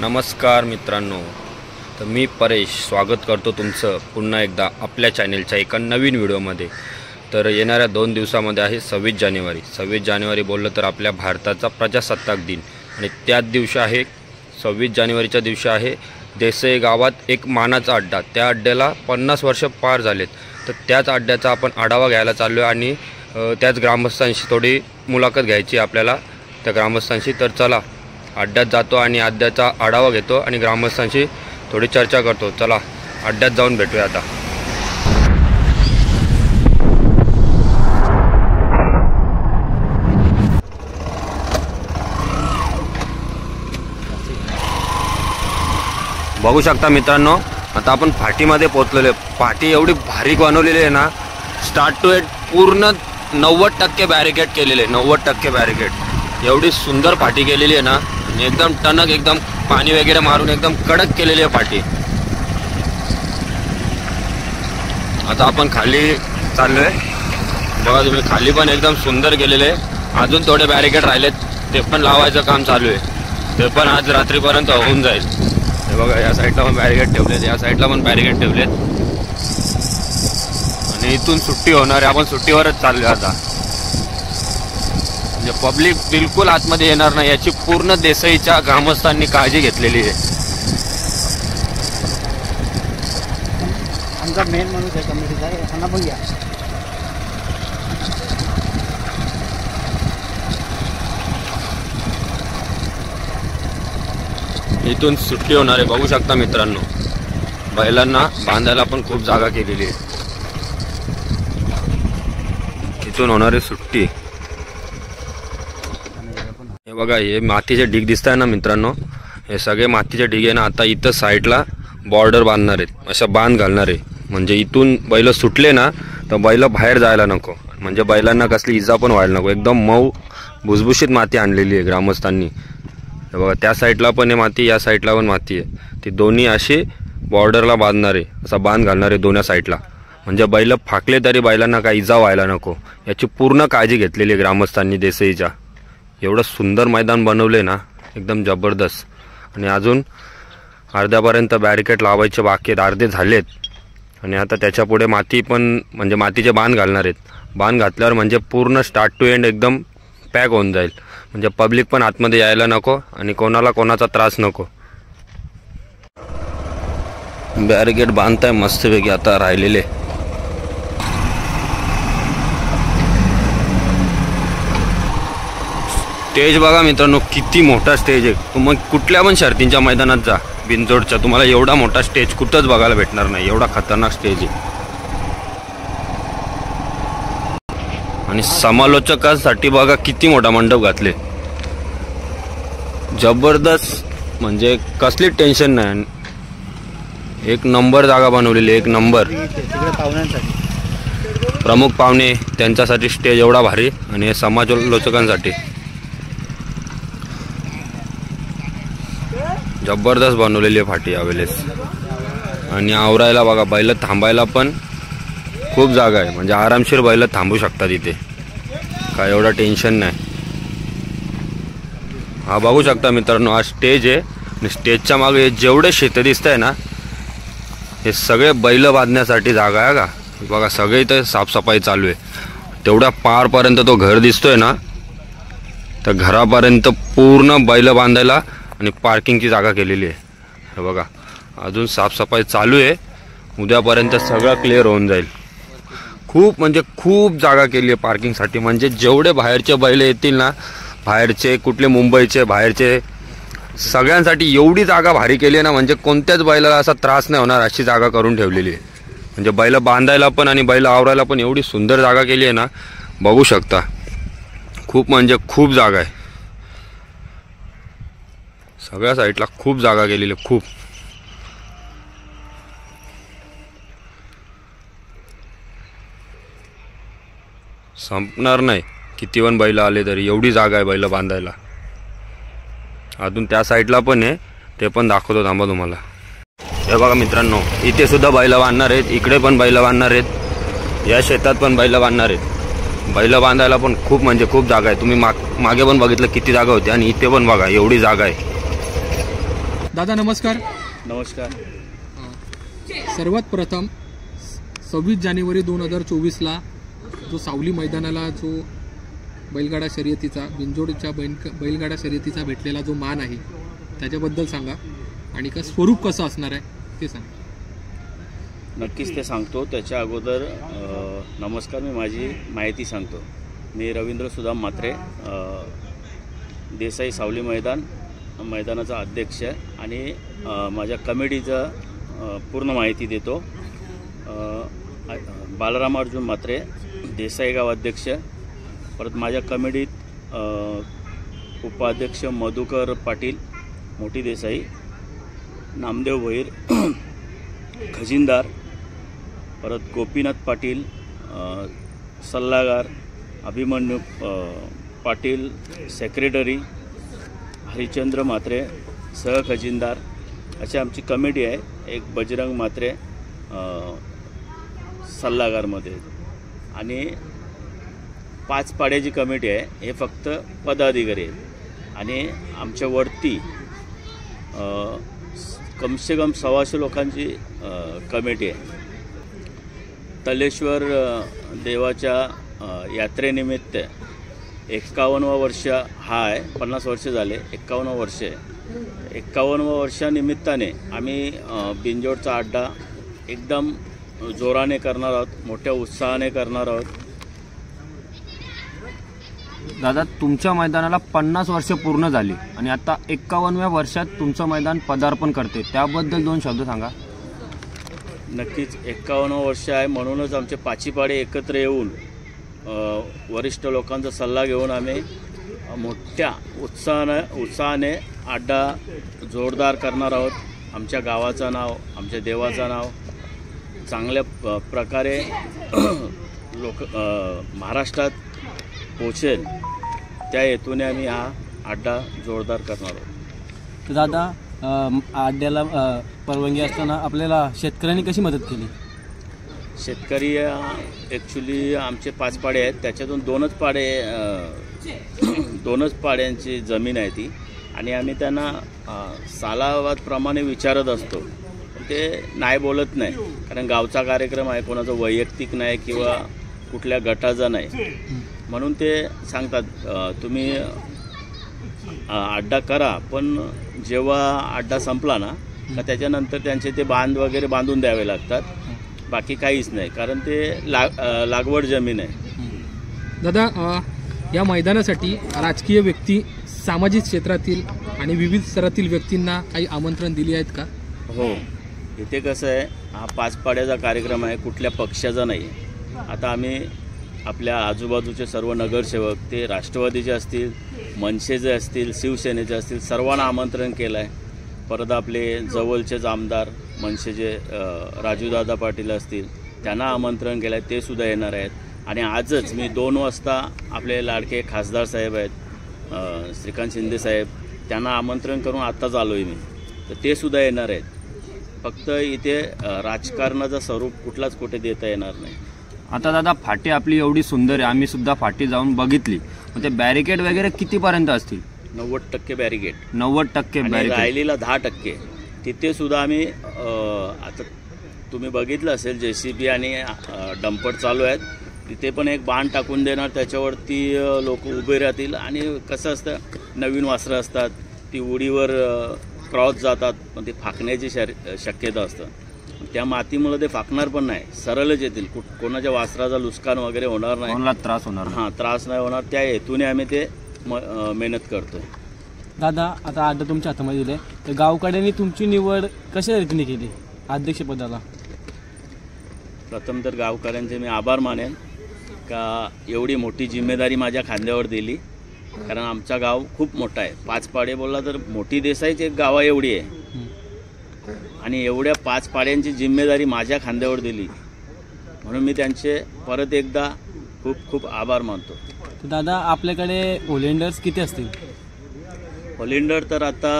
नमस्कार मित्रांनो, तर मी परेश स्वागत करतो तुमचं पुन्हा एकदा आपल्या चॅनलच्या एका नवीन व्हिडिओमध्ये। तर येणाऱ्या 2 दिवसामध्ये आहे 26 जानेवारी। 26 जानेवारी बोललं तर आपल्या भारताचा प्रजासत्ताक दिन आणि त्याच दिवशी आहे 26 जानेवारीच्या दिवशी आहे देसाई गावात एक मानाचा अड्डा। त्या अड्ड्याला 50 वर्ष पार झालेत। तर त्याच अड्ड्याचा आपण आढावा घ्यायला चाललो आहे आणि त्याच ग्रामस्थांशी थोडी मुलाखत घ्यायची आपल्याला त्या ग्रामस्थांशी। तर चला अड्ड्यात जातो आणि अड्ड्याचा आढावा घेतो आणि ग्रामस्थांशी थोडी चर्चा करतो। चला अड्ड्यात जाऊन भेटूया आता। बघू शकता मित्रांनो, आता आपण फाटीमध्ये पोहोचलेलो आहे। फाटी एवढी भारी बनवलेली आहे ना, स्टार्ट टू एंड पूर्ण 90% बॅरिकेड केलेले आहे। 90% बॅरिकेड एवढी सुंदर फाटी केलेली आहे ना, एकदम टणक, एकदम पाणी वगैरे मारून एकदम कडक केलेली आहे फाटी। आता आपण खाली चाललोय, बघा तुम्ही, खाली पण एकदम सुंदर केलेले आहे। अजून थोडे बॅरिकेड राहिलेत, ते पण लावायचं काम चालू आहे। ते पण आज रात्रीपर्यंत होऊन जाईल। हे बघा, या साईडला पण बॅरिकेड ठेवलेत, या साईडला पण बॅरिकेड ठेवलेत आणि इथून सुट्टी होणार आहे। आपण सुट्टीवरच चाललोय आता, म्हणजे पब्लिक बिलकुल आतमध्ये येणार नाही याची पूर्ण देसाईच्या ग्रामस्थांनी काळजी घेतलेली आहे। आमचा मेन माणूस आहे कमिटीचा, यांना पण घ्या। इथून सुट्टी होणार आहे, बघू शकता मित्रांनो। बैलांना बांधायला पण खूप जागा केलेली आहे। इथून होणारी सुट्टी। हे बघा, हे मातीचे ढीग दिसत आहे ना मित्रांनो, हे सगळे मातीचे ढीग आहे ना। आता इथं साईडला बॉर्डर बांधणार आहेत, अशा बांध घालणार आहे, म्हणजे इथून बैल सुटले ना तर बैल बाहेर जायला नको, म्हणजे बैलांना कसली इजा पण व्हायला नको। एकदम मऊ भुसभुशीत माती आणलेली आहे ग्रामस्थांनी। हे बघा, त्या साईडला पण आहे माती, या साईडला पण माती आहे। ती दोन्ही अशी बॉर्डरला बांधणार आहे, असा बांध घालणार आहे दोन्ही साईडला, म्हणजे बैल फाकले तरी बैलांना काही इजा व्हायला नको याची पूर्ण काळजी घेतलेली आहे ग्रामस्थांनी देसाईच्या। एवढं सुंदर मैदान बनवले ना, एकदम जबरदस्त। आणि अजून अर्ध्यापर्यंत बॅरिकेड लावायचे बाकी आहेत, अर्धे झालेत। आणि आता त्याच्या पुढे माती पण, म्हणजे मातीचे बांध घालणार आहेत। बांध घातल्यावर म्हणजे पूर्ण स्टार्ट टू एंड एकदम पॅक होऊन जाईल, म्हणजे पब्लिक पण आतमध्ये यायला नको आणि कोणाला कोणाचा त्रास नको। बॅरिकेड बांधताय मस्तपैकी आता राहिलेले। स्टेज बघा मित्रांनो, किती मोठा स्टेज आहे। तुम्ही कुठल्या पण शर्तींच्या मैदानात जा बिनजोडच्या, तुम्हाला एवढा मोठा स्टेज कुठंच बघायला भेटणार नाही। एवढा खतरनाक स्टेज आहे। आणि समालोचकांसाठी बघा किती मोठा मंडप घातले, जबरदस्त, म्हणजे कसली टेन्शन नाही। एक नंबर जागा बनवलेली, एक नंबर। प्रमुख पाहुणे त्यांच्यासाठी स्टेज एवढा भारी, आणि समालोचकांसाठी जबरदस्त बनवलेली आहे फाटी यावेळेस। आणि आवरायला बघा, बैल थांबायला पण खूप जागा आहे, म्हणजे आरामशीर बैल थांबू शकतात इथे, काय एवढं टेन्शन नाही। हा बघू शकता मित्रांनो, हा स्टेज आहे आणि स्टेजच्या मागे जेवढे शेत दिसत आहे ना, हे सगळे बैल बांधण्यासाठी जागा आहे का। बघा, सगळे इथे साफसफाई चालू आहे। तेवढ्या पारपर्यंत तो घर दिसतोय ना, तर घरापर्यंत पूर्ण बैल बांधायला आणि पार्किंगची जागा केलेली आहे। हे बघा, अजून साफसफाई चालू आहे, उद्यापर्यंत सगळं क्लिअर होऊन जाईल। खूप म्हणजे खूप जागा केली आहे पार्किंगसाठी, म्हणजे जेवढे बाहेरचे बैल येतील ना, बाहेरचे कुठले मुंबईचे बाहेरचे, सगळ्यांसाठी एवढी जागा भारी केली आहे ना, म्हणजे कोणत्याच बैलाला असा त्रास नाही होणार अशी जागा करून ठेवलेली आहे। म्हणजे बैल बांधायला पण आणि बैल आवरायला पण एवढी सुंदर जागा केली आहे ना, बघू शकता। खूप म्हणजे खूप जागा आहे, सगळ्या साईडला खूप जागा केलेली आहे, खूप। संपणार नाही, किती पण बैल आले तरी एवढी जागा आहे बैल बांधायला। अजून त्या साईडला पण आहे, ते पण दाखवतो थांबा तुम्हाला। हे बघा मित्रांनो, इथे सुद्धा बैल बांधणार आहेत, इकडे पण बैल बांधणार आहेत, या शेतात पण बैल बांधणार आहेत। बैल बांधायला पण खूप म्हणजे खूप जागा आहे। तुम्ही मागे पण बघितलं किती जागा होती आणि इथे पण बघा एवढी जागा आहे। दादा नमस्कार. नमस्कार. सर्वात प्रथम 26 जानेवारी 2024ला जो सावली मैदानाला जो बैलगाडा शर्यतीचा बिंजोडच्या बैलगाडा शर्यतीचा भेटलेला जो मान आहे त्याच्याबद्दल सांगा आणि स्वरूप कसं असणार आहे ते सांगा. नक्कीच ते सांगतो. त्याच्या अगोदर नमस्कार. मी माझी माहिती सांगतो. मी रवींद्र सुदाम म्हात्रे, देसाई सावली मैदानाचा अध्यक्ष आणि माझ्या कमिटीचं पूर्ण माहिती देतो. बालराम अर्जुन म्हात्रे, देसाई गाव अध्यक्ष. परत माझ्या कमिटीत उपाध्यक्ष मधुकर पाटील मोठी देसाई, नामदेव भैर खजिनदार, परत गोपीनाथ पाटील सल्लागार, अभिमन्यू पाटील सेक्रेटरी, हरिचंद्र म्हात्रे सहखजिनदार अशी आमची कमिटी आहे. एक बजरंग म्हात्रे सल्लागारमध्ये आणि 5 पाड्याची कमिटी आहे. हे फक्त पदाधिकारी आहेत आणि आमच्या वरती कमसे कम 125 लोकांची कमिटी आहे. तलेश्वर देवाच्या यात्रेनिमित्त 51वं वर्ष हा आहे. 50 वर्ष झाले, 51वं वर्ष आहे. 51व्या वर्षानिमित्ताने आम्ही बिंजोडचा अड्डा एकदम जोराने करणार आहोत, मोठ्या उत्साहाने करणार आहोत. दादा तुमच्या मैदानाला 50 वर्ष पूर्ण झाली आणि आता 51व्या वर्षात तुमचं मैदान पदार्पण करते, त्याबद्दल 2 शब्द सांगा. नक्कीच 51वं वर्ष आहे म्हणूनच आमचे पाचीपाडे एकत्र येऊन वरिष्ठ लोकांचा सल्ला घेऊन आम्ही मोठ्या उत्साहाने अड्डा जोरदार करणार आहोत. आमच्या गावाचं नाव, आमच्या देवाचं नाव चांगल्या प्रकारे महाराष्ट्रात पोचेल त्या हेतूने आम्ही हा अड्डा जोरदार करणार आहोत. तर दादा अड्ड्याला परवानगी असताना आपल्याला शेतकऱ्यांनी कशी मदत केली? शेतकरी ॲक्च्युली आमचे 5 पाडे आहेत, त्याच्यातून 2च पाड्यांची जमीन आहे ती आणि आम्ही त्यांना सालावादप्रमाणे विचारत असतो. ते नाही बोलत नाही, कारण गावचा कार्यक्रम आहे, कोणाचा वैयक्तिक नाही किंवा कुठल्या गटाचा नाही, म्हणून ते सांगतात तुम्ही अड्डा करा, पण जेव्हा अड्डा संपला ना का त्याच्यानंतर त्यांचे ते बांध वगैरे बांधून द्यावे लागतात, बाकी काहीच नाही, कारण ते लागवड जमीन आहे. दादा या मैदानासाठी राजकीय व्यक्ती, सामाजिक क्षेत्रातील आणि विविध स्तरातील व्यक्तींना काही आमंत्रण दिली आहेत का? हो, इथे कसं आहे, हा 5 पाड्याचा कार्यक्रम आहे, कुठल्या पक्षाचा नाही. आता आम्ही आपल्या आजूबाजूचे सर्व नगरसेवक, ते राष्ट्रवादीचे असतील, मनसेचे असतील, शिवसेनेचे असतील, सर्वांना आमंत्रण केलं आहे. परत आपले जवळचेच आमदार मनसेचे राजूदादा पाटील असतील, त्यांना आमंत्रण केलं आहे, ते सुद्धा येणार आहेत. आणि आजच मी 2 वाजता आपले लाडके खासदार साहेब आहेत श्रीकांत शिंदे साहेब, त्यांना आमंत्रण करून आत्ताच आलो आहे मी, तर ते सुद्धा येणार आहेत. फक्त इथे राजकारणाचं स्वरूप कुठे देता येणार नाही. आता दादा फाटी आपली एवढी सुंदर आहे, आम्ही सुद्धा फाटी जाऊन बघितली, मग ते बॅरिकेड वगैरे कितीपर्यंत असतील? 90% बॅरिकेड. 90% बॅरिकेड. राहिलेला 10%. तिथे सुद्धा आम्ही आता तुम्ही बघितलं असेल JCB आणि डंपर चालू आहेत, तिथे पण एक बाण टाकून देणार, त्याच्यावरती लोक उभे राहतील. आणि कसं असतं, नवीन वासरं असतात, ती उडीवर क्रॉस जातात, पण ती फाकण्याची शक्यता असतं. त्या मातीमुळे ते फाकणार पण नाही, सरळच येतील, कोणाच्या वासराचा नुकसान वगैरे होणार नाही, कोणाला त्रास होणार नाही. हां, त्रास नाही होणार, त्या हेतूने आम्ही ते मेहनत करतोय. दादा आता अड्डा तुमच्या हातामध्ये दिले, तर गावकड्यांनी तुमची निवड कशा रीतीने केली अध्यक्षपदाला? प्रथम तर गावकऱ्यांचे मी आभार मानेन का एवढी मोठी जिम्मेदारी माझ्या खांद्यावर दिली, कारण आमचा गाव खूप मोठा आहे. 5 पाडे बोलला तर मोठी देसाईच एक गावा एवढी आहे, आणि एवढ्या 5 पाड्यांची जिम्मेदारी माझ्या खांद्यावर दिली, म्हणून मी त्यांचे परत एकदा खूप खूप आभार मानतो. दादा आपल्याकडे ओलेंडर्स किती असतील? ओलेंडर तर आता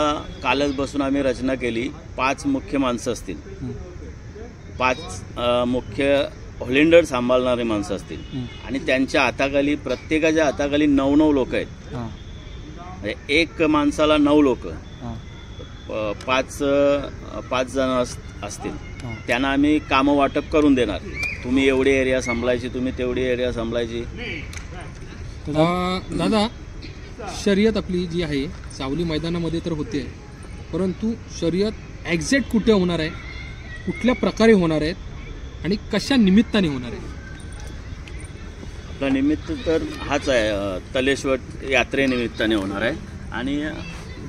कालच बसून आम्ही रचना केली, 5 मुख्य माणसं असतील, 5 मुख्य होलेंडर सांभाळणारे माणसं असतील, आणि त्यांच्या हाताखाली, प्रत्येकाच्या हाताखाली 9 लोक आहेत. म्हणजे एक माणसाला 9 लोक, पाच जण असतील, त्यांना आम्ही कामं वाटप करून देणार. तुम्ही एवढी एरिया सांभाळायची, तुम्ही तेवढी एरिया सांभाळायची. दादा, शर्यत आपली जी आहे सावली मैदानामध्ये तर होते, परंतु शर्यत एक्झॅक्ट कुठे होणार आहे, कुठल्या प्रकारे होणार आहेत आणि कशा निमित्ताने होणार आहे? आपला निमित्त तर हाच आहे, तलेश्वर यात्रेनिमित्ताने होणार आहे. आणि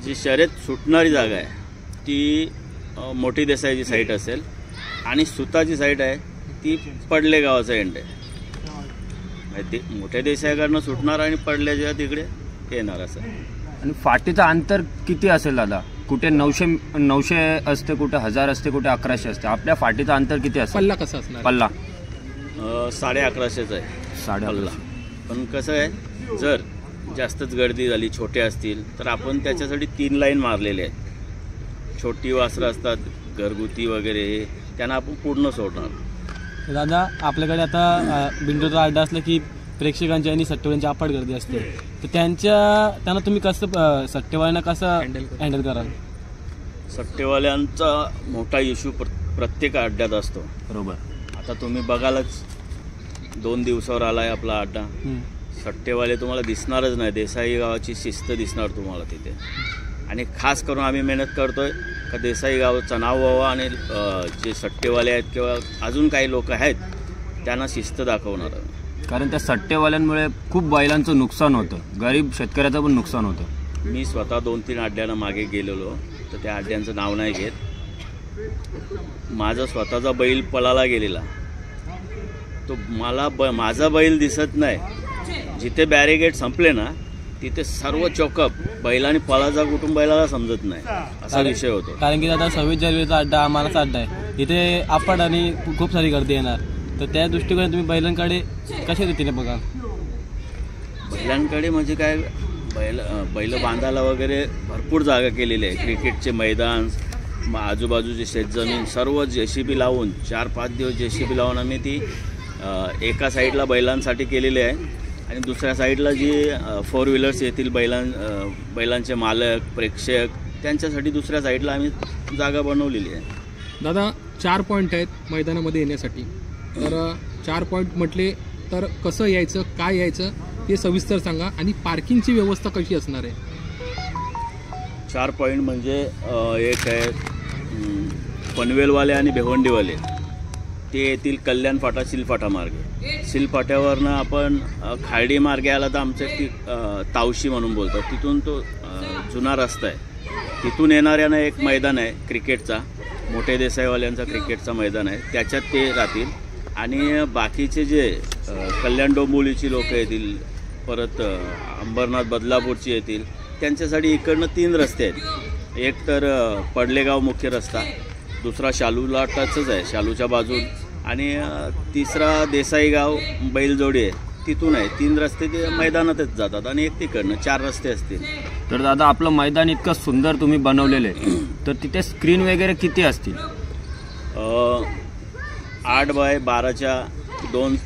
जी शर्यत सुटणारी जागा आहे ती मोठी देसाईची साईट असेल आणि सुताची साईट आहे ती पडले गावाचा एंड आहे. ते मोठ्या देसाईकडनं सुटणार आणि पडल्याच्या तिकडे येणार असं. आणि फाटीचं अंतर किती असेल दादा? कुठे 900 असते, कुठे 1000 असते, कुठे 1100 असते. आपल्या फाटीचं अंतर किती असेल? पल्ला कसा असणार? पल्ला 1150 आहे 1150. पण कसं आहे, जर जास्तच गर्दी झाली, छोटे असतील तर आपण त्याच्यासाठी 3 लाईन मारलेले आहेत. छोटी वासरं असतात घरगुती वगैरे, त्यांना आपण पूर्ण सोडणार. दादा, आपल्याकडे आता बिंदूचा अड्डा असला की प्रेक्षकांची आणि सट्टेवाल्यांची अफाट गर्दी असते, तर त्यांना तुम्ही कसं सट्टेवाल्यांना कसं हँडल कराल? सट्टेवाल्यांचा मोठा इश्यू प्रत्येक अड्ड्यात असतो. बरोबर. आता तुम्ही बघालच 2 दिवसावर आलाय आपला अड्डा. सट्टेवाले तुम्हाला दिसणारच नाही. देसाई गावाची शिस्त दिसणार तुम्हाला तिथे. आणि खास करून आम्ही मेहनत करतोय का देसाई गावाचं नाव व्हावं आणि जे सट्टेवाले आहेत किंवा अजून काही लोक आहेत त्यांना शिस्त दाखवणार. कारण त्या सट्टेवाल्यांमुळे खूप बैलांचं नुकसान होतं, गरीब शेतकऱ्याचं पण नुकसान होतं. मी स्वतः 2-3 अड्ड्यानं मागे गेलेलो, तर त्या अड्ड्यांचं नाव नाही घेत. माझा स्वतःचा बैल पळाला गेलेला, तो मला माझा बैल दिसत नाही. जिथे बॅरिगेड संपले ना तिथे सर्व चॉकअप बैलांनी पळाचा कुटुंब बैलाला समजत नाही, असा विषय होतो. कारण की दादा 26 जानेवारीचा अड्डा आम्हालाचा अड्डा आहे, इथे अफाट आणि खूप सारी गर्दी येणार, तर त्या दृष्टिकोनाने तुम्ही बैलांकडे कशा रीतीने बघा? बैलांकडे म्हणजे काय, बैल बांधायला वगैरे भरपूर जागा केलेली आहे. क्रिकेटचे मैदान, आजूबाजूचे शेतजमीन सर्व JCB लावून 4-5 दिवस JCB लावून आम्ही ती एका साईडला बैलांसाठी केलेली आहे. आणि दुसऱ्या साईडला जी 4 व्हीलर्स येतील बैलांचे मालक प्रेक्षक त्यांच्यासाठी दुसऱ्या साईडला आम्ही जागा बनवलेली आहे. दादा, 4 पॉईंट आहेत मैदानामध्ये येण्यासाठी, तर 4 पॉईंट म्हटले तर कसं यायचं, काय यायचं ते सविस्तर सांगा. आणि पार्किंगची व्यवस्था कशी असणार आहे? 4 पॉईंट म्हणजे एक आहे पनवेलवाले आणि भिवंडीवाले, ते येतील कल्याण फाटा शिलफाटा मार्गे. शिलफाट्यावरनं आपण खार्डी मार्गे आला तर आमच्या तावशी म्हणून बोलतात, तिथून तो जुना रस्ता आहे. तिथून येणाऱ्यानं एक मैदान आहे क्रिकेटचा, मोठे देसाईवाल्यांचा क्रिकेटचा मैदान आहे, त्याच्यात ते राहतील. आणि बाकीचे जे कल्याण डोंबिवलीची लोक येतील, परत अंबरनाथ बदलापूरची येतील, त्यांच्यासाठी इकडनं 3 रस्ते आहेत. एक तर पडलेगाव मुख्य रस्ता, दुसरा शालूला टचच आहे शालूच्या बाजून, आणि तिसरा देसाईगाव बैलजोडी आहे, तिथून आहे. 3 रस्ते ते मैदानातच जातात आणि एक तिकडनं 4 रस्ते असतील. तर दादा, आपलं मैदान इतकं सुंदर तुम्ही बनवलेलं आहे, तर तिथे स्क्रीन वगैरे किती असतील? 8x12च्या 2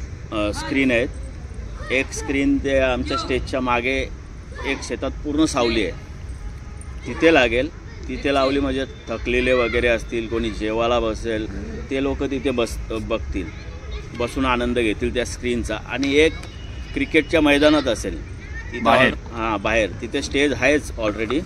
स्क्रीन आहेत. एक स्क्रीन ते आमच्या स्टेजच्या मागे एक शेतात पूर्ण सावली आहे, तिथे लागेल. तिथे लावली म्हणजे थकलेले वगैरे असतील, कोणी जेवायला बसेल, ते लोक तिथे बघतील, बसून आनंद घेतील त्या स्क्रीनचा. आणि एक क्रिकेटच्या मैदानात असेल बाहेर. बाहेर तिथे स्टेज आहेच ऑलरेडी,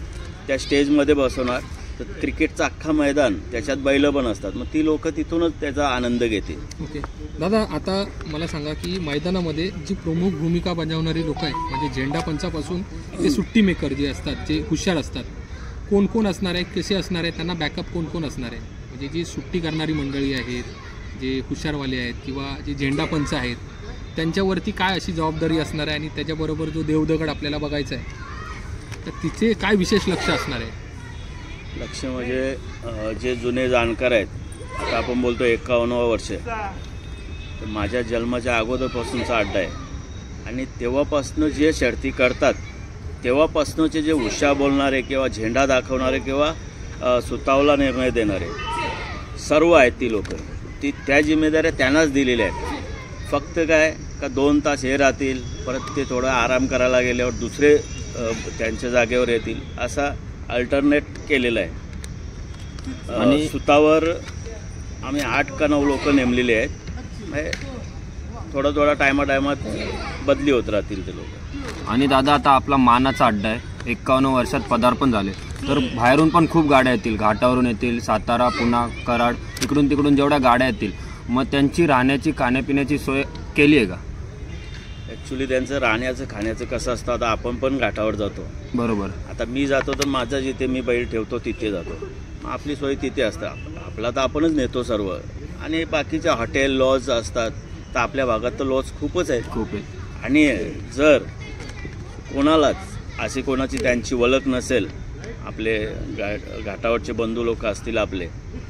त्या स्टेजमध्ये बसवणार. तर क्रिकेटचं अख्खा मैदान, त्याच्यात बैलं पण असतात, मग ती लोक तिथूनच त्याचा आनंद घेतील. ओके दादा, आता मला सांगा की मैदानामध्ये जी प्रमुख भूमिका बजावणारी लोक आहेत, म्हणजे झेंडा पंचापासून ते सुट्टी मेकर जे असतात, जे हुशार असतात, कोण कोण असणार आहे, कसे असणार आहे, त्यांना बॅकअप कोण कोण असणार आहे? म्हणजे जी सुट्टी करणारी मंडळी आहेत, जे हुशारवाले आहेत किंवा जे झेंडा पंच आहेत, त्यांच्यावरती काय अशी जबाबदारी असणार आहे? आणि त्याच्याबरोबर जो देवदगड आपल्याला बघायचा आहे, तर तिथे काय विशेष लक्ष असणार आहे? लक्ष म्हणजे जे जुने जाणकार आहेत, आता आपण बोलतो 51 वर्ष, तर माझ्या जन्माच्या अगोदरपासूनचा अड्डा आहे. आणि तेव्हापासून जे शर्ती करतात, तेव्हापासूनचे जे उषा बोलणारे किंवा झेंडा दाखवणारे किंवा सुतावला निर्णय देणारे सर्व आहेत ती लोक, त्या जिम्मेदाऱ्या त्यांनाच दिलेल्या आहेत. फक्त काय का 2 तास हे राहतील, परत ते थोडा आराम करायला गेल्यावर दुसरे त्यांच्या जागेवर येतील, असा अल्टरनेट केलेला आहे. आणि सुतावर आम्ही 8 का 9 लोक नेमलेले आहेत. म्हणजे थोडा टायमात बदली होत राहतील ते लोक. आणि दादा आता आपला मानाचा अड्डा आहे, 51 वर्षात पदार्पण झाले, तर बाहेरून पण खूप गाड्या येतील, घाटावरून येतील, सातारा, पुणा, कराड, इकडून तिकडून जेवढ्या गाड्या येतील, मग त्यांची राहण्याची खाण्यापिण्याची सोय केली आहे का? ॲक्च्युली त्यांचं राहण्याचं खाण्याचं कसं असतं, आता आपण पण घाटावर जातो बरोबर. आता मी जातो तर माझा जिथे मी बैल ठेवतो तिथे जातो, मग आपली सोय तिथे असते. आपला तर आपणच नेतो सर्व. आणि बाकीच्या हॉटेल लॉज असतात, तर आपल्या भागात तर लॉज खूपच आहेत. खूप आहे. आणि जर कोणालाच अशी कोणाची त्यांची ओळख नसेल, आपले घाटावरचे बंधू लोक असतील आपले,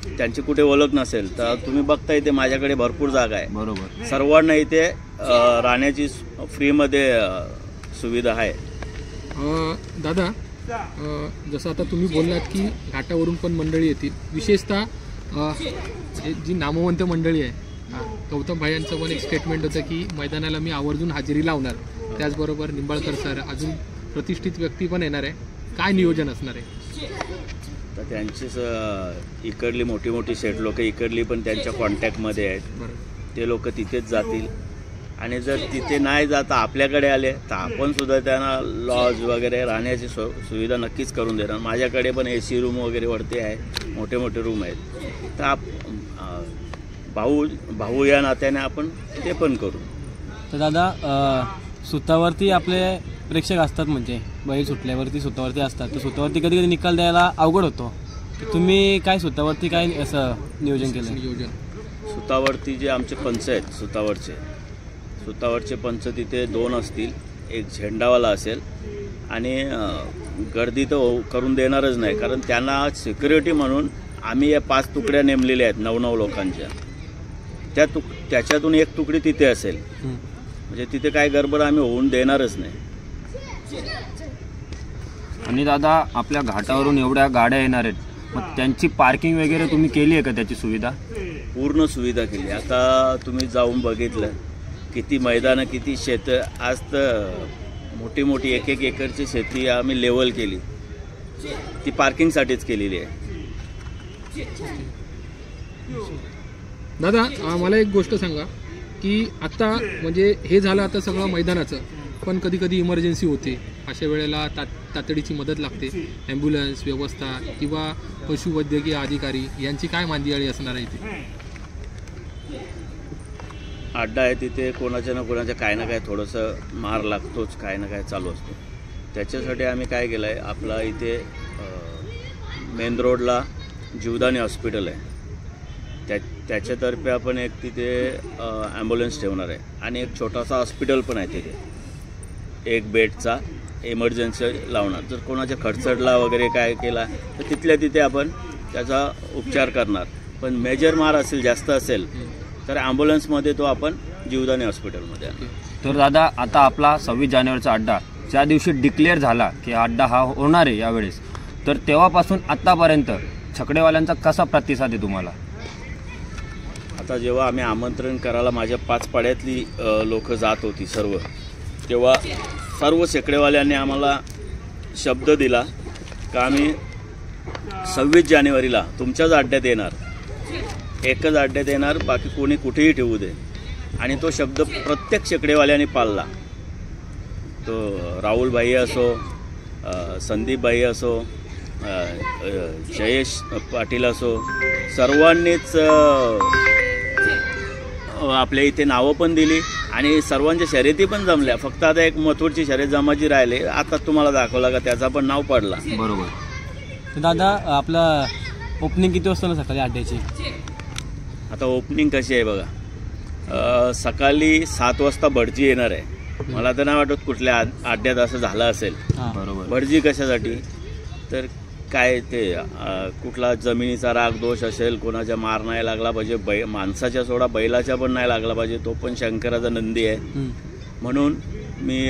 त्यांची कुठे ओळख नसेल, तर तुम्ही बघता इथे माझ्याकडे भरपूर जागा आहे. बरोबर. सर्वांना इथे राहण्याची फ्रीमध्ये सुविधा आहे. दादा, जसं आता तुम्ही बोललात की घाटावरून पण मंडळी येतील, विशेषतः जी नामवंत मंडळी आहे, गौतम भाई यांचं पण एक स्टेटमेंट होतं की मैदानाला मी आवर्जून हजेरी लावणार. त्याचबरोबर निंबाळकर सर, अजून प्रतिष्ठित व्यक्ती पण येणार आहे. काय नियोजन असणार आहे? तर त्यांचीच इकडली मोठी शेठ लोक इकडली पण त्यांच्या कॉन्टॅक्टमध्ये आहेत. बरं. ते लोक तिथेच जातील. आणि जर तिथे नाही जाता आपल्याकडे आले तर आपण सुद्धा त्यांना लॉज वगैरे राहण्याची सुविधा नक्कीच करून देणार. माझ्याकडे पण AC रूम वगैरे वरती आहे, मोठे रूम आहेत. तर भाऊ या नात्याने आपण ते पण करू. तर दादा, सुतावरती आपले प्रेक्षक असतात, म्हणजे बैल सुटल्यावरती सुतावरती असतात, तर सुतावरती कधी निकाल द्यायला अवघड होतो. तर तुम्ही काय सुतावरती काय असं नियोजन केलं? सुतावरती जे आमचे पंच आहेत, सुतावरचे पंच तिथे 2 असतील, एक झेंडावाला असेल. आणि गर्दी तर करून देणारच नाही, कारण त्यांना सिक्युरिटी म्हणून आम्ही या 5 तुकड्या नेमलेल्या आहेत 9 लोकांच्या. त्याच्यातून एक तुकडी तिथे असेल, म्हणजे तिथे काय गडबड आम्ही होऊन देणारच नाही. आणि दादा, आपल्या घाटावरून एवढ्या गाड्या येणार आहेत, मग त्यांची पार्किंग वगैरे तुम्ही केली आहे का? त्याची सुविधा पूर्ण सुविधा केली. आता तुम्ही जाऊन बघितलं किती मैदानं, किती शेत. आज तर मोठी 1-1 एकरची शेती आम्ही लेवल केली, ती पार्किंगसाठीच केलेली आहे. दादा, मला एक गोष्ट सांगा की आता म्हणजे हे झालं आता सगळं मैदानाचं, पण कधी इमर्जन्सी होते, अशा वेळेला तातडीची मदत लागते. ॲम्ब्युलन्स व्यवस्था किंवा पशुवैद्यकीय अधिकारी यांची काय मांदियाळी असणार आहे इथे? अड्डा आहे तिथे कोणाच्या ना कोणाच्या काय ना काय थोडंसं मार लागतोच, काय ना काय चालू असतो. त्याच्यासाठी आम्ही काय केलं आहे, आपला इथे मेन रोडला जीवदानी हॉस्पिटल आहे, त्याच्यातर्फे आपण एक तिथे ॲम्ब्युलन्स ठेवणार आहे. आणि एक छोटासा हॉस्पिटल पण आहे तिथे, एक बेडचा इमर्जन्सी लावणार. जर कोणाच्या खडचडला वगैरे काय केला तर तिथल्या तिथे आपण त्याचा उपचार करणार. पण मेजर मार असेल, जास्त असेल, तर ॲम्ब्युलन्समध्ये तो आपण जीवदानी हॉस्पिटलमध्ये आणू. तर दादा, आता आपला 26 जानेवारीचा अड्डा ज्या दिवशी डिक्लेअर झाला की अड्डा हा होणार आहे यावेळेस, तर तेव्हापासून आत्तापर्यंत छकडेवाल्यांचा कसा प्रतिसाद आहे तुम्हाला? आता जेव्हा आम्ही आमंत्रण करायला माझ्या 5 पाड्यातली लोक जात होती सर्व, तेव्हा सर्व शेकडेवाल्यांनी आम्हाला शब्द दिला का आम्ही 26 जानेवारीला तुमच्याच अड्ड्यात येणार, एकच अड्ड्यात येणार, बाकी कोणी कुठेही ठेवू दे. आणि तो शब्द प्रत्येक शेकडेवाल्याने पाळला. तो राहुल भाई असो, संदीप भाई असो, जयेश पाटील असो, सर्वांनीच आपल्या इथे नावं पण दिली आणि सर्वांच्या शर्यती पण जमल्या. फक्त आता एक मथुरची शर्यत जमाची राहिली, आता तुम्हाला दाखवला का त्याचा पण नाव पडला. बरोबर. तर दादा, आपला ओपनिंग किती वाजता ना सकाळी अड्ड्याची? आता ओपनिंग कशी आहे बघा, सकाळी 7 वाजता भटजी येणार आहे. मला तर नाही वाटत कुठल्या अड्ड्यात असं झालं असेल. बरोबर. भटजी कशासाठी, तर काय ते कुठला जमिनीचा राग दोष असेल, कोणाच्या मार नाही लागला पाहिजे, माणसाच्या सोडा बैलाच्या पण नाही लागला पाहिजे, तो पण शंकराचा नंदी आहे. म्हणून मी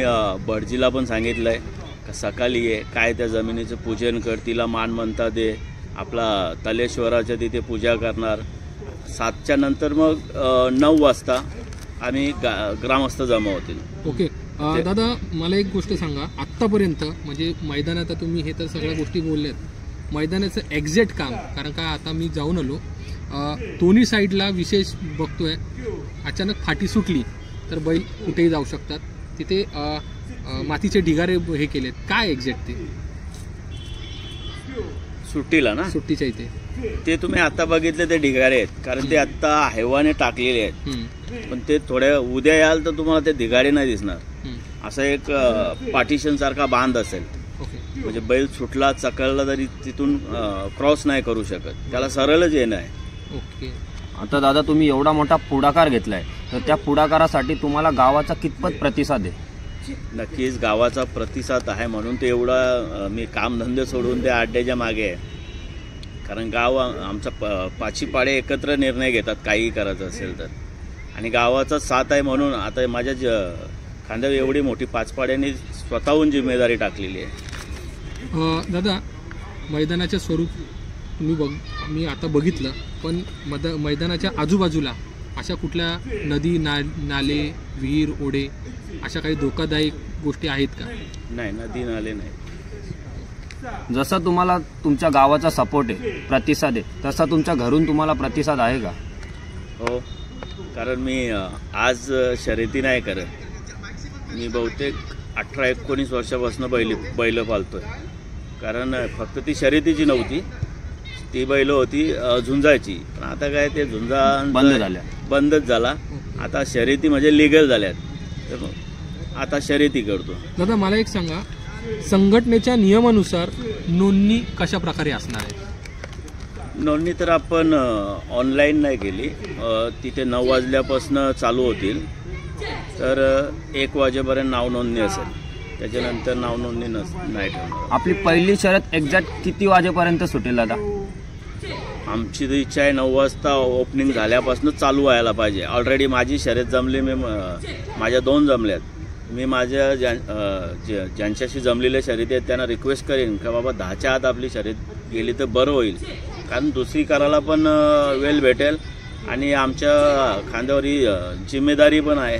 भटजीला पण सांगितलं आहे का सकाळी ये, काय त्या जमिनीचं पूजन कर, तिला मान म्हणता दे, आपला तलेश्वराच्या तिथे पूजा करणार. 7च्या नंतर मग 9 वाजता आम्ही ग्रामस्थ जमा होतील. ओके. दादा, मला एक गोष्ट सांगा, आत्तापर्यंत म्हणजे मैदानात तुम्ही हे तर सगळ्या गोष्टी बोलल्यात, मैदानाचं एक्झॅक्ट काम, कारण का आता मी जाऊन आलो, दोन्ही साईडला विशेष बघतोय, अचानक फाटी सुटली तर बैल कुठेही जाऊ शकतात. तिथे मातीचे ढिगारे हे केलेत, काय एक्झॅक्ट ते सुट्टीला ना, सुट्टीच्या इथे ते तुम्ही आता बघितले ते ढिगारे आहेत, कारण ते आता हैवाने टाकलेले आहेत. पण ते थोड्या उद्या याल तर तुम्हाला ते ढिगारे नाही दिसणार. असा एक पार्टिशन सारखा बांध असेल, ओके. म्हणजे बैल सुटला चकळला तरी तिथून क्रॉस नाही करू शकत, त्याला सरळच येणं आहे. ओके. आता दादा तुम्ही एवढा मोठा पुढाकार घेतलाय, तर त्या पुढाकारासाठी तुम्हाला गावाचा कितपत प्रतिसाद आहे? नक्कीच गावाचा प्रतिसाद आहे, म्हणून ते एवढा मी कामधंदे सोडून त्या अड्ड्याच्या मागे आहे. कारण गाव आमचा पाची पाडे एकत्र निर्णय घेतात काही करायचं असेल तर, आणि गावाचा साथ आहे म्हणून आता माझ्या खांद्यावर एवढी मोठी पाचपाड्यांनी स्वतःहून जिम्मेदारी टाकलेली आहे. दादा, मैदानाचे स्वरूप मी आता बघितलं, पण मैदानाच्या आजूबाजूला अशा कुठल्या नदी नाले, विहीर, ओढे अशा काही धोकादायक गोष्टी आहेत का? नाही, नदी नाले नाही. जसा तुम्हाला तुमच्या गावाचा सपोर्ट आहे, प्रतिसाद आहे, तसा तुमच्या घरून तुम्हाला प्रतिसाद आहे का? हो, कारण मी आज शर्यती नाही करत. मी बहुतेक 18-19 वर्षापासून बैल पालतोय. कारण फक्त ती शर्यतीची नव्हती, ती बैल होती झुंजायची. पण आता काय ते झुंजा बंदच झाला. आता शर्यती म्हणजे लिगल झाल्यात, तर आता शर्यती करतो. दादा, मला एक सांगा, संघटनेच्या नियमानुसार नोंदणी कशा प्रकारे असणार आहे? नोंदणी तर आपण ऑनलाईन नाही केली. तिथे 9 वाजल्यापासून चालू होतील, तर 1 वाजेपर्यंत नाव नोंदणी असेल. त्याच्यानंतर नाव नोंदणी नाही ठेवणार. आपली पहिली शर्यत एक्झॅक्ट किती वाजेपर्यंत सुटेल दादा? आमची तर इच्छा आहे 9 वाजता ओपनिंग झाल्यापासून चालू व्हायला पाहिजे. ऑलरेडी माझी शर्यत जमली, माझ्या 2 जमल्यात. मी माझ्या ज्यांच्याशी जमलेल्या शर्यती आहेत त्यांना रिक्वेस्ट करेन का बाबा 10च्या आत आपली शर्यत गेली तर बरं होईल, कारण दुसरी करायला पण वेळ भेटेल आणि आमच्या खांद्यावर ही जिम्मेदारी पण आहे.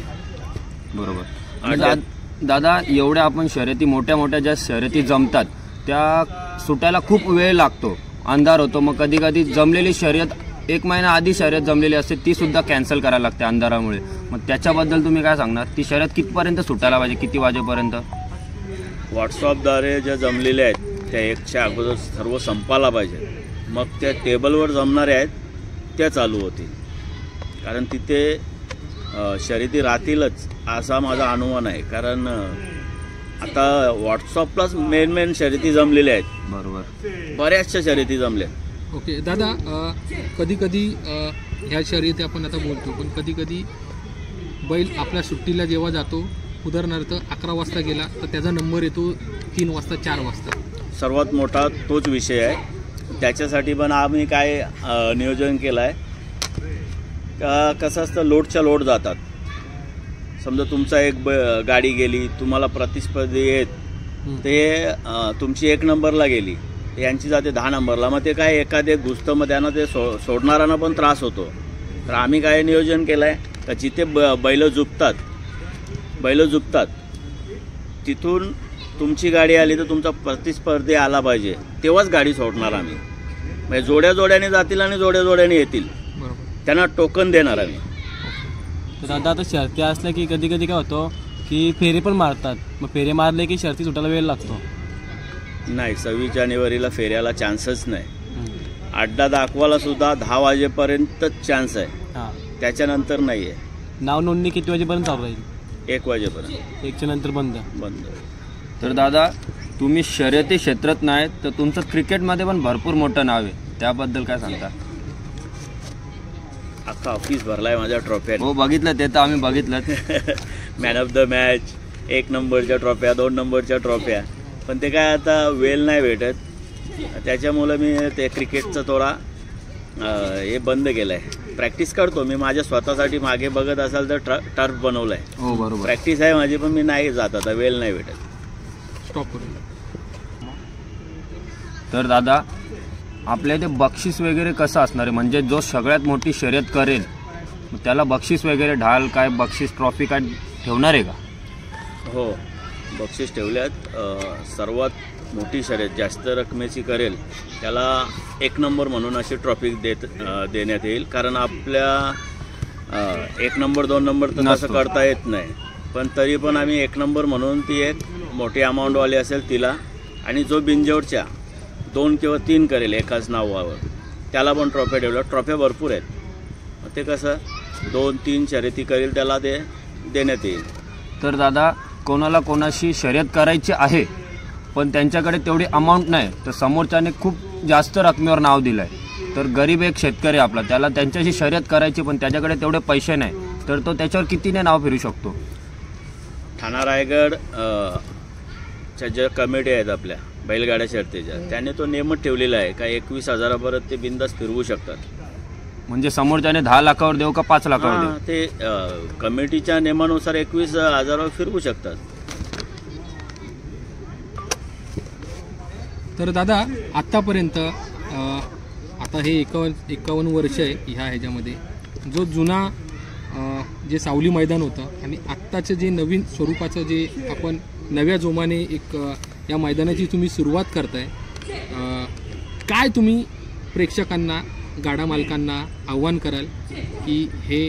बरोबर. दादा, एवढ्या आपण शर्यती मोठ्या मोठ्या ज्या शर्यती जमतात त्या सुटायला खूप वेळ लागतो, अंधार होतो. मग कधी कधी जमलेली शर्यत 1 महिना आधी शर्यत जमलेली असते, ती सुद्धा कॅन्सल करायला लागते अंधारामुळे. मग त्याच्याबद्दल तुम्ही काय सांगणार? ती शर्यत कितपर्यंत सुटायला पाहिजे, किती वाजेपर्यंत? व्हॉट्सअपद्वारे ज्या जमलेल्या आहेत त्या 1च्या अगोदर सर्व संपायला पाहिजे. मग त्या टेबलवर जमणाऱ्या आहेत त्या चालू होतील, कारण तिथे शर्यती राहतीलच असा माझा अनुमान आहे. कारण आता व्हॉट्सअपलाच मेन शर्यती जमलेल्या आहेत. बरोबर, बऱ्याचशा शर्यती जमल्या. ओके. दादा, कधी कधी ह्या शर्यती आपण आता बोलतो, पण कधी कधी बैल आपल्या सुट्टीला जेव्हा जातो, उदाहरणार्थ 11 वाजता गेला तर त्याचा नंबर येतो 3 वाजता 4 वाजता. सर्वात मोठा तोच विषय आहे. त्याच्यासाठी पण आम्ही काय नियोजन केलं आहे का, कसं असतं लोडच्या लोड जातात. समजा तुमचा एक गाडी गेली, तुम्हाला प्रतिस्पर्धी आहेत ते तुमची 1 नंबरला गेली, यांची जाते 10 नंबरला. मग ते काय एखादे घुसतं, मग त्यांना ते सोडणाऱ्यांना पण त्रास होतो. तर आम्ही काय नियोजन केलं आहे का जिथे बैल झुपतात तिथून तुमची गाडी आली तर तुमचा प्रतिस्पर्धी आला पाहिजे, तेव्हाच गाडी सोडणार आम्ही. म्हणजे जोड्याने जातील आणि जोड्याने येतील, त्यांना टोकन देणार आम्ही. तर आता शर्ती असल्या की कधी कधी काय होतं की फेरे पण मारतात, मग फेरे मारले की शर्ती सुटायला वेळ लागतो. नाही, 26 जानेवारीला फेऱ्याला चान्सच नाही. अड्डा दाखवायला सुद्धा 10 वाजेपर्यंतच चान्स आहे, त्याच्यानंतर नाही आहे. नाव नोंदणी किती वाजेपर्यंत चालू राहील? 1 वाजेपर्यंत. 1च्या नंतर बंद. तर दादा, तुम्ही शर्यती क्षेत्रात नाही तर तुमचं क्रिकेटमध्ये पण भरपूर मोठं नाव आहे, त्याबद्दल काय सांगता? अख्खा ऑफिस भरलाय माझ्या ट्रॉफ्या. हो, बघितलं ते तर आम्ही बघितलं. मॅन ऑफ द मॅच, 1 नंबरच्या ट्रॉफ्या, 2 नंबरच्या ट्रॉफ्या. पण ते काय आता वेळ नाही भेटत, त्याच्यामुळं मी ते क्रिकेटचं थोडा हे बंद केलं आहे. प्रॅक्टिस करतो मी माझ्या स्वतःसाठी. मागे बघत असाल तर टर्फ बनवलं आहे. हो, बरोबर. प्रॅक्टिस आहे माझी, पण मी नाही जात आता, वेळ नाही भेटत. स्टॉप करून. तर दादा, आपल्या इथे बक्षीस वगैरे कसं असणार आहे? म्हणजे जो सगळ्यात मोठी शर्यत करेल त्याला बक्षीस वगैरे ढाल काय, बक्षीस ट्रॉफी काय ठेवणार आहे का? हो, बक्षीस ठेवल्यात. सर्वात मोठी शर्यत जास्त रकमेची करेल त्याला 1 नंबर म्हणून अशी ट्रॉफी देण्यात येईल. कारण आपल्या 1 नंबर 2 नंबर तर तसं करता येत नाही, पण तरी पण आम्ही 1 नंबर म्हणून ती एक मोठी अमाऊंटवाली असेल तिला, आणि जो बिनजोडच्या 2 किंवा 3 करेल एकाच नावावर त्याला पण ट्रॉफ्या ठेवल्या. ट्रॉफ्या भरपूर आहेत. ते कसं 2-3 शर्यती करेल त्याला ते देण्यात येईल. तर दादा, कोणाला कोणाशी शर्यत करायची आहे पण त्यांच्याकडे तेवढी अमाऊंट नाही, तर समोरच्याने खूप जास्त रकमेवर नाव दिलं आहे, तर गरीब एक शेतकरी आपला, त्याला त्यांच्याशी शर्यत करायची पण त्याच्याकडे तेवढे पैसे नाही, तर तो त्याच्यावर कितीने नाव फिरू शकतो? ठाणा रायगड च्या ज्या कमिटी आहेत आपल्या बैलगाड्या शर्यतीच्या, त्याने तो नियमच ठेवलेला आहे का 21,000पर्यंत ते बिंदास फिरवू शकतात. म्हणजे समोरच्याने 10 लाखावर देऊ का 5 लाखावर देऊ? ते कमिटीच्या नियमानुसार 21,000वर फिरवू शकतात. तर दादा, आत्तापर्यंत आता हे 51 वर्ष आहे ह्याच्यामध्ये, जो जुना जे सावली मैदान होतं आणि आत्ताचं जे नवीन स्वरूपाचं जे आपण नव्या जोमाने एक या मैदानाची तुम्ही सुरुवात करताय, काय तुम्ही प्रेक्षकांना, गाडा मालकांना आव्हान कराल की हे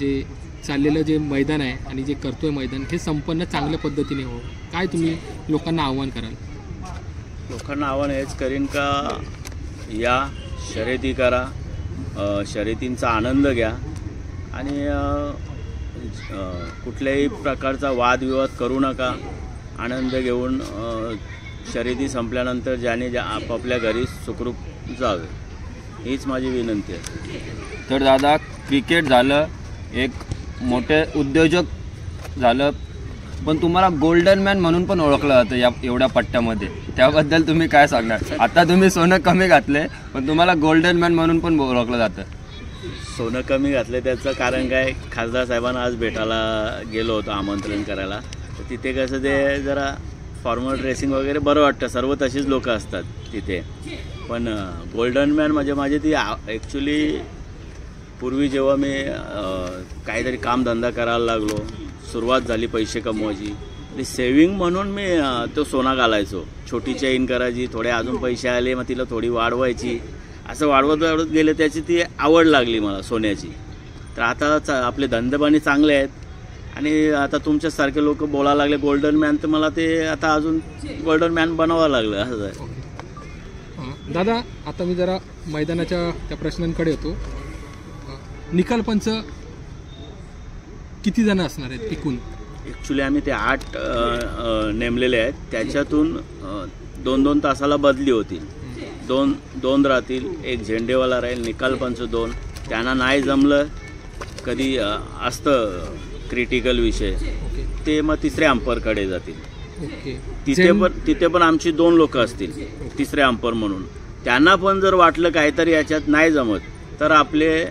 जे चाललेलं जे मैदान आहे आणि जे करतोय मैदान हे संपन्न चांगल्या पद्धतीने हो, काय तुम्ही लोकांना आव्हान कराल? लोकांना आव्हान हेच करीन का या शर्यती करा, शर्यतींचा आनंद घ्या आणि कुठल्याही प्रकारचा वादविवाद करू नका. आनंद घेऊन शर्यती संपल्यानंतर ज्याने आपापल्या घरी सुखरूप जावे, हीच माझी विनंती आहे. तर दादा, क्रिकेट झालं, एक मोठे उद्योजक झालं, पण तुम्हाला गोल्डन मॅन म्हणून पण ओळखलं जातं या एवढ्या पट्ट्यामध्ये, त्याबद्दल तुम्ही काय सांगणार? आता तुम्ही सोनं कमी घातले पण तुम्हाला गोल्डन मॅन म्हणून पण ओळखलं जातं. सोनं कमी घातलं त्याचं कारण काय, खासदार साहेबांना आज भेटायला गेलो होतो आमंत्रण करायला, तर तिथे कसं ते जरा फॉर्मल ड्रेसिंग वगैरे बरं वाटतं, सर्व तशीच लोक असतात तिथे. पण गोल्डन मॅन म्हणजे माझी ती ॲक्च्युली पूर्वी जेव्हा मी काहीतरी कामधंदा करायला लागलो, सुरुवात झाली पैसे कमवायची, ती सेविंग म्हणून मी तो सोना घालायचो. छोटी चेन करायची, थोडे अजून पैसे आले मग तिला थोडी वाढवायची, असं वाढवत गेले, त्याची ती आवड लागली मला सोन्याची. तर आता आपले धंदेपाणी चांगले आहेत आणि आता तुमच्यासारखे लोक बोलायला लागले गोल्डन मॅन, तर मला ते आता अजून गोल्डन मॅन बनावं लागलं असं आहे. दादा, आता मी जरा मैदानाच्या त्या प्रश्नांकडे येतो. निकाल पंच किती जण असणार आहेत एकूण? ॲक्च्युली आम्ही ते 8 नेमलेले आहेत, त्याच्यातून 2-2 तासाला बदली होती. 2 राहतील, एक झेंडेवाला राहील, निकाल पंच 2. त्यांना नाही जमलं, कधी असतं क्रिटिकल विषय, ते मग 3ऱ्या अंपरकडे जातील. तिथे पण आमची 2 लोक असतील 3ऱ्या अंपर म्हणून. त्यांना पण जर वाटलं काहीतरी याच्यात नाही जमत, तर आपले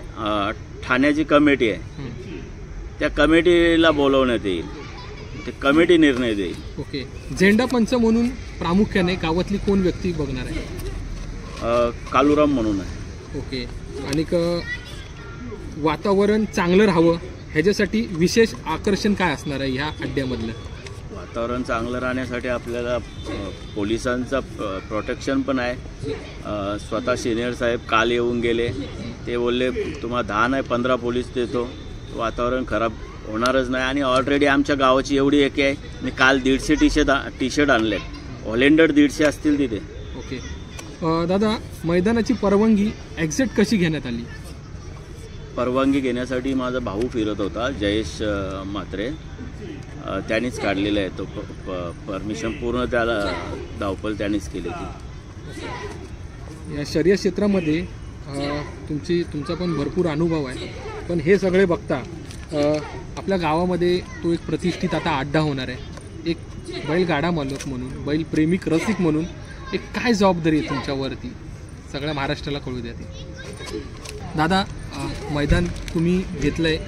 ठाण्याची कमिटी आहे, त्या कमिटीला बोलवण्यात येईल, ते कमिटी निर्णय देईल. ओके. झेंडा पंच म्हणून प्रामुख्याने गावातली कोण व्यक्ती बघणार आहे? कालुराम म्हणून आहे. ओके. आणि वातावरण चांगलं राहावं ह्याच्यासाठी विशेष आकर्षण काय असणार आहे ह्या अड्ड्यामधलं? वातावरण चांगलं राहण्यासाठी आपल्याला पोलिसांचा प्रोटेक्शन पण आहे. स्वतः सिनियर साहेब काल येऊन गेले, ते बोलले तुम्हाला 10 नाही 15 पोलीस देतो, वातावरण खराब होणारच नाही. आणि ऑलरेडी आमच्या गावाची एवढी एके आहे, मी काल 150 टी शर्ट आणले, ऑलेंडर 150 असतील तिथे. ओके. दादा, मैदानाची परवानगी एक्झॅक्ट कशी घेण्यात आली? परवानगी घेण्यासाठी माझा भाऊ फिरत होता, जयेश म्हात्रे, त्यांनीच काढलेलं आहे. तो परमिशन पूर्ण त्याला धावपल त्यांनीच केली ती. या शर्यत क्षेत्रामध्ये तुमचा पण भरपूर अनुभव आहे, पण हे सगळे बघता आपल्या गावामध्ये तो एक प्रतिष्ठित आता अड्डा होणार आहे. एक बैलगाडा मालक म्हणून, बैल प्रेमिक रसिक म्हणून एक काय जबाबदारी आहे तुमच्यावरती, सगळ्या महाराष्ट्राला कळू द्या ती. दादा, मैदान तुम्ही घेतलं आहे,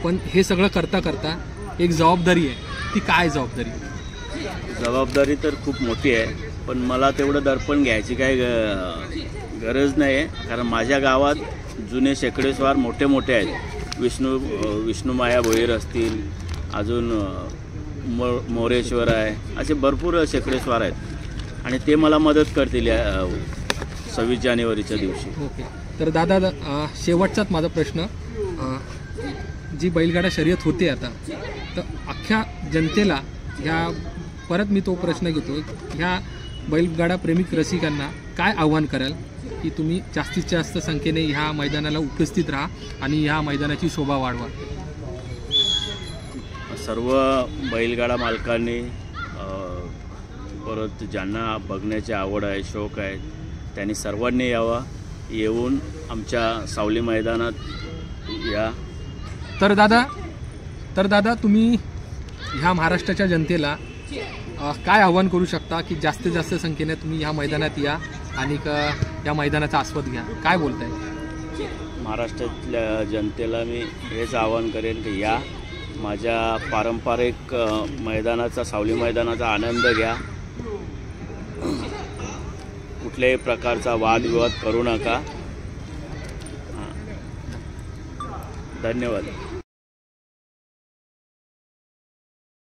पण हे सगळं करता करता एक जबाबदारी आहे, ती काय जबाबदारी? जबाबदारी तर खूप मोठी आहे, पण मला तेवढं दर्पण घ्यायची काही गरज नाही आहे. कारण माझ्या गावात जुने शेकडेस्वार मोठे मोठे आहेत. विष्णुमाया भोईर असतील, अजून मोरेश्वर आहे, असे भरपूर शेकडेस्वार आहेत. आणि ते मला मदत करतील या 26 जानेवारीच्या दिवशी. ओके. तर दादा शेवटचाच माझा प्रश्न, जी बैलगाडा शर्यत होते आता, तर अख्ख्या जनतेला ह्या, परत मी तो प्रश्न घेतो, ह्या बैलगाडा प्रेमिक रसिकांना काय आव्हान कराल की तुम्ही जास्तीत जास्त संख्येने ह्या मैदानाला उपस्थित राहा आणि ह्या मैदानाची शोभा वाढवा? सर्व बैलगाडा मालकांनी परत ज्यांना बघण्याची आवड आहे, शौक आहे, त्यांनी सर्वांनी येऊन आमच्या सावली मैदानात या. तर दादा तुम्ही ह्या महाराष्ट्राच्या जनतेला काय आव्हान करू शकता की जास्तीत जास्त संख्येने तुम्ही ह्या मैदानात या आणि या मैदानाचा आस्वाद घ्या? काय बोलताय? महाराष्ट्रातल्या जनतेला मी हेच आवाहन करेन की या, माझ्या पारंपरिक मैदानाचा, सावली मैदानाचा आनंद घ्या. कुठल्याही प्रकारचा वादविवाद करू नका. धन्यवाद.